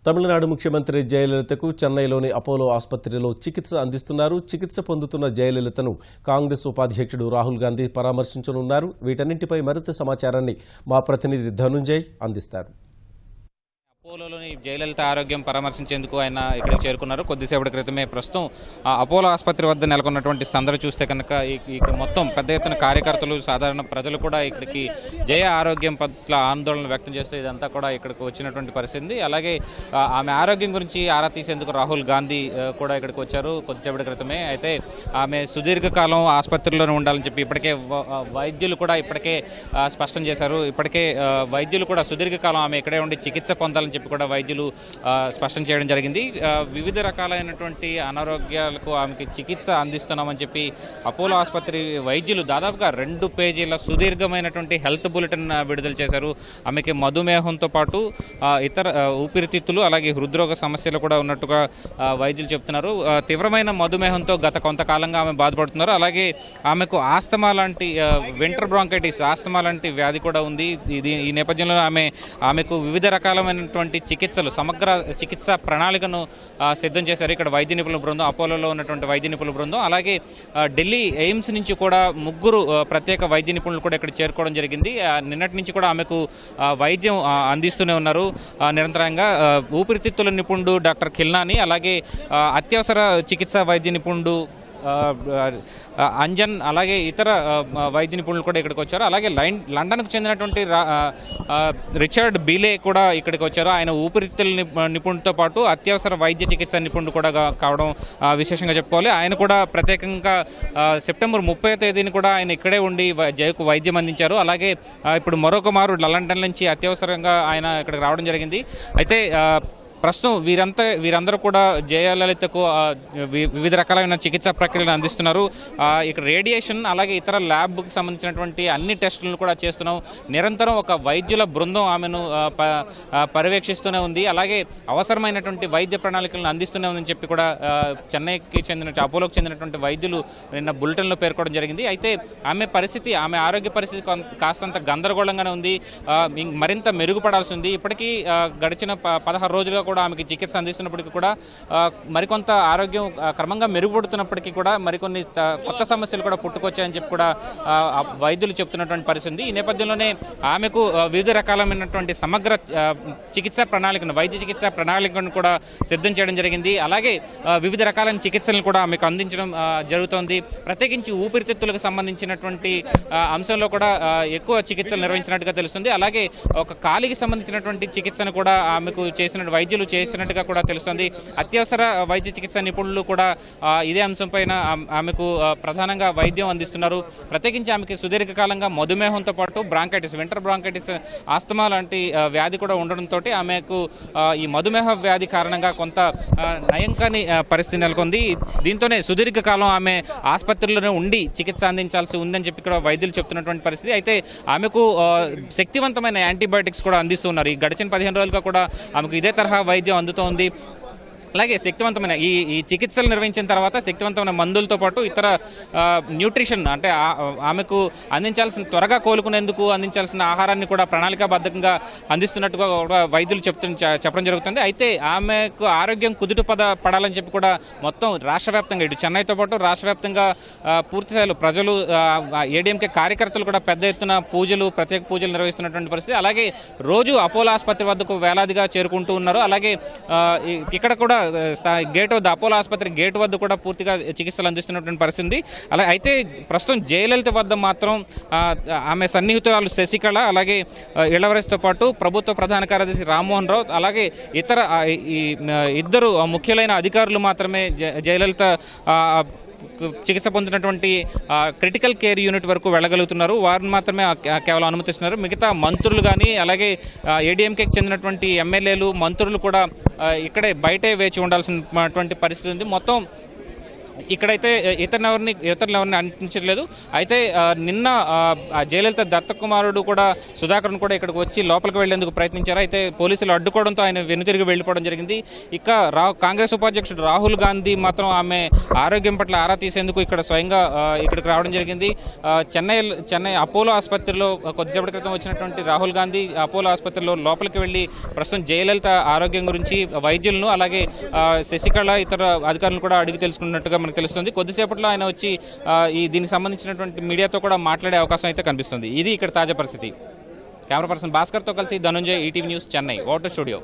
తమిళనాడు ముఖ్యమంత్రి జయలలితకు చెన్నైలోని అపోలో ఆసుపత్రిలో చికిత్స అందిస్తున్నారు. చికిత్స పొందుతున్న జయలలితను కాంగ్రెస్ ఉపాధ్యక్షుడు రాహుల్ గాంధీ పరామర్శించనున్నారు. వీటన్నింటిపై మరింత సమాచారాన్ని మా ప్రతినిధి ధనుంజయ్ అందిస్తారు. అపోలోలోని జయలలిత ఆరోగ్యం పరామర్శించేందుకు ఆయన ఇక్కడికి చేరుకున్నారు. కొద్దిసేపటి క్రితమే ప్రస్తుతం అపోలో ఆసుపత్రి వద్ద నెలకొన్నటువంటి సందడి చూస్తే కనుక ఇక్కడ మొత్తం పెద్ద ఎత్తున కార్యకర్తలు, సాధారణ ప్రజలు కూడా ఇక్కడికి జయ ఆరోగ్యం పట్ల ఆందోళన వ్యక్తం చేస్తూ ఇదంతా కూడా ఇక్కడికి వచ్చినటువంటి పరిస్థితి. అలాగే ఆమె ఆరోగ్యం గురించి ఆరా తీసేందుకు రాహుల్ గాంధీ కూడా ఇక్కడికి వచ్చారు కొద్దిసేపటి క్రితమే. అయితే ఆమె సుదీర్ఘకాలం ఆసుపత్రిలోనే ఉండాలని చెప్పి ఇప్పటికే వైద్యులు కూడా స్పష్టం చేశారు. ఇప్పటికే వైద్యులు కూడా సుదీర్ఘకాలం ఆమె ఇక్కడే ఉండి చికిత్స పొందాలని చెప్పి కూడా వైద్యులు స్పష్టం చేయడం జరిగింది. వివిధ రకాలైనటువంటి అనారోగ్యాలకు ఆమెకి చికిత్స అందిస్తున్నామని చెప్పి అపోలో ఆసుపత్రి వైద్యులు దాదాపుగా 2 పేజీల సుదీర్ఘమైనటువంటి హెల్త్ బులెటిన్ విడుదల చేశారు. ఆమెకి మధుమేహంతో పాటు ఇతర ఊపిరితిత్తులు అలాగే హృద్రోగ సమస్యలు కూడా ఉన్నట్టుగా వైద్యులు చెప్తున్నారు. తీవ్రమైన మధుమేహంతో గత కొంతకాలంగా ఆమె బాధపడుతున్నారు. అలాగే ఆమెకు ఆస్తమా లాంటి వింటర్ బ్రాంకైటిస్ ఆస్తమా లాంటి వ్యాధి కూడా ఉంది. ఈ నేపథ్యంలో ఆమెకు వివిధ రకాలైనటువంటి చికిత్సలు, సమగ్ర చికిత్సా ప్రణాళికను సిద్ధం చేశారు ఇక్కడ వైద్య నిపుణుల బృందం, అపోలోలో ఉన్నటువంటి వైద్య నిపుణుల బృందం. అలాగే ఢిల్లీ ఎయిమ్స్ నుంచి కూడా 3 ప్రత్యేక వైద్య నిపుణులు కూడా ఇక్కడ చేరుకోవడం జరిగింది. నిన్నటి నుంచి కూడా ఆమెకు వైద్యం అందిస్తూనే ఉన్నారు నిరంతరంగా. ఊపిరితిత్తుల నిపుణుడు డాక్టర్ ఖిల్నాని, అలాగే అత్యవసర చికిత్సా వైద్య నిపుణుడు అంజన్, అలాగే ఇతర వైద్య నిపుణులు కూడా ఇక్కడికి వచ్చారు. అలాగే లండన్కు చెందినటువంటి రిచర్డ్ బీలే కూడా ఇక్కడికి వచ్చారు. ఆయన ఊపిరితిత్తుల నిపుణుడితో పాటు అత్యవసర వైద్య చికిత్స నిపుణుడు కూడా కావడం విశేషంగా చెప్పుకోవాలి. ఆయన కూడా ప్రత్యేకంగా సెప్టెంబర్ 30వ తేదీని కూడా ఆయన ఇక్కడే ఉండి జయకు వైద్యం అందించారు. అలాగే ఇప్పుడు మరొక మారు లండన్ నుంచి అత్యవసరంగా ఆయన ఇక్కడికి రావడం జరిగింది. అయితే ప్రస్తుతం వీరందరూ కూడా జయలలితకు వివిధ రకాలైన చికిత్సా ప్రక్రియలను అందిస్తున్నారు. ఇక్కడ రేడియేషన్ అలాగే ఇతర ల్యాబ్కి సంబంధించినటువంటి అన్ని టెస్టులను కూడా చేస్తున్నాం. నిరంతరం ఒక వైద్యుల బృందం ఆమెను పర్యవేక్షిస్తూనే ఉంది. అలాగే అవసరమైనటువంటి వైద్య ప్రణాళికలను అందిస్తూనే ఉందని చెప్పి కూడా చెన్నైకి చెందిన అపోలోకి చెందినటువంటి వైద్యులు నిన్న బులెటిన్లో పేర్కొనడం జరిగింది. అయితే ఆమె ఆరోగ్య పరిస్థితి కాస్తంత గందరగోళంగానే ఉంది. మరింత మెరుగుపడాల్సి ఉంది. ఇప్పటికీ గడిచిన 16 రోజులుగా కూడా ఆమెకి చికిత్స అందిస్తున్నప్పటికీ కూడా మరికొంత ఆరోగ్యం క్రమంగా మెరుగుపడుతున్నప్పటికీ కూడా మరికొన్ని కొత్త సమస్యలు కూడా పుట్టుకొచ్చాయని చెప్పి కూడా వైద్యులు చెప్తున్నటువంటి పరిస్థితి. ఈ నేపథ్యంలోనే ఆమెకు వివిధ రకాలైనటువంటి సమగ్ర చికిత్సా ప్రణాళికను, వైద్య చికిత్సా ప్రణాళికను కూడా సిద్ధం చేయడం జరిగింది. అలాగే వివిధ రకాలైన చికిత్సలను కూడా ఆమెకు అందించడం జరుగుతోంది. ప్రత్యేకించి ఊపిరితిత్తులకు సంబంధించినటువంటి అంశంలో కూడా ఎక్కువ చికిత్సలు నిర్వహించినట్టుగా తెలుస్తుంది. అలాగే ఒక కాలికి సంబంధించినటువంటి చికిత్సను కూడా ఆమెకు వైద్యులు చేసినట్టుగా కూడా తెలుస్తోంది. అత్యవసర వైద్య చికిత్స నిపుణులు కూడా ఇదే అంశంపైన ఆమెకు ప్రధానంగా వైద్యం అందిస్తున్నారు. ప్రత్యేకించి ఆమెకి సుదీర్ఘకాలంగా మధుమేహంతో పాటు బ్రాంకైటిస్, వింటర్ బ్రాంకైటిస్, ఆస్తమా లాంటి వ్యాధి కూడా ఉండడంతో ఆమెకు ఈ మధుమేహ వ్యాధి కారణంగా కొంత నయం కాని పరిస్థితి నెలకొంది. దీంతోనే సుదీర్ఘకాలం ఆమె ఆసుపత్రిలోనే ఉండి చికిత్స అందించాల్సి ఉందని చెప్పి ఇక్కడ వైద్యులు చెప్తున్నటువంటి పరిస్థితి. అయితే ఆమెకు శక్తివంతమైన యాంటీబయాటిక్స్ కూడా అందిస్తున్నారు. ఈ గడిచిన 15 రోజులుగా కూడా ఆమెకు ఇదే తరహా వైద్యం అందుతోంది. అలాగే శక్తివంతమైన ఈ చికిత్సలు నిర్వహించిన తర్వాత శక్తివంతమైన మందులతో పాటు ఇతర న్యూట్రిషన్, అంటే ఆమెకు త్వరగా కోలుకునేందుకు అందించాల్సిన ఆహారాన్ని కూడా ప్రణాళికాబద్ధంగా అందిస్తున్నట్టుగా కూడా వైద్యులు చెప్పడం జరుగుతుంది. అయితే ఆమెకు ఆరోగ్యం కుదుట పడాలని చెప్పి కూడా మొత్తం రాష్ట్ర వ్యాప్తంగా, ఇటు చెన్నైతో పాటు రాష్ట్ర వ్యాప్తంగా పూర్తిస్థాయిలో ప్రజలు, ఏడీఎంకే కార్యకర్తలు కూడా పెద్ద ఎత్తున ప్రత్యేక పూజలు నిర్వహిస్తున్నటువంటి పరిస్థితి. అలాగే రోజు అపోలో ఆసుపత్రి వద్దకు వేలాదిగా చేరుకుంటూ ఉన్నారు. అలాగే ఇక్కడ కూడా గేట్ వద్ద, అపోలో ఆసుపత్రి గేట్ వద్ద కూడా పూర్తిగా చికిత్సలు అందిస్తున్నటువంటి పరిస్థితి. అలాగే అయితే ప్రస్తుతం జయలలిత వద్ద మాత్రం ఆమె సన్నిహితురాలు శశికళ, అలాగే ఇళ్లవరసితో పాటు ప్రభుత్వ ప్రధాన కార్యదర్శి రామ్మోహన్ రావు, అలాగే ఇతర ఇద్దరు ముఖ్యులైన అధికారులు మాత్రమే జయలలిత చికిత్స పొందినటువంటి క్రిటికల్ కేర్ యూనిట్ వరకు వెళ్ళగలుగుతున్నారు. వారిని మాత్రమే కేవలం అనుమతిస్తున్నారు. మిగతా మంత్రులు కానీ, అలాగే ఏడీఎంకేకి చెందినటువంటి ఎమ్మెల్యేలు, మంత్రులు కూడా ఇక్కడే బయటే వేచి ఉండాల్సినటువంటి పరిస్థితి ఉంది. మొత్తం ఇక్కడైతే ఇతరులెవరిని అనిపించట్లేదు. అయితే నిన్న జయలలిత దత్తకుమారుడు కూడా సుధాకర్ను కూడా ఇక్కడికి వచ్చి లోపలికి వెళ్లేందుకు ప్రయత్నించారు. అయితే పోలీసులు అడ్డుకోవడంతో ఆయన వెనుతిరిగి వెళ్లిపోవడం జరిగింది. ఇక కాంగ్రెస్ ఉపాధ్యక్షుడు రాహుల్ గాంధీ మాత్రం ఆమె ఆరోగ్యం పట్ల ఆరా తీసేందుకు ఇక్కడ స్వయంగా ఇక్కడికి రావడం జరిగింది. చెన్నై అపోలో ఆసుపత్రిలో కొద్దిసేపటి క్రితం వచ్చినటువంటి రాహుల్ గాంధీ అపోలో ఆసుపత్రిలో లోపలికి వెళ్లి ప్రస్తుతం జయలలిత ఆరోగ్యం గురించి వైద్యులను అలాగే శశికళ ఇతర అధికారులను కూడా అడిగి తెలుసుకున్నట్టుగా మనకు తెలుస్తుంది. కొద్దిసేపట్లో ఆయన వచ్చి దీనికి సంబంధించినటువంటి మీడియాతో కూడా మాట్లాడే అవకాశం అయితే కనిపిస్తుంది. ఇది ఇక్కడ తాజా పరిస్థితి. కెమెరా పర్సన్ భాస్కర్తో కలిసి Dhanunjay, ETV news, Chennai. Vote studio.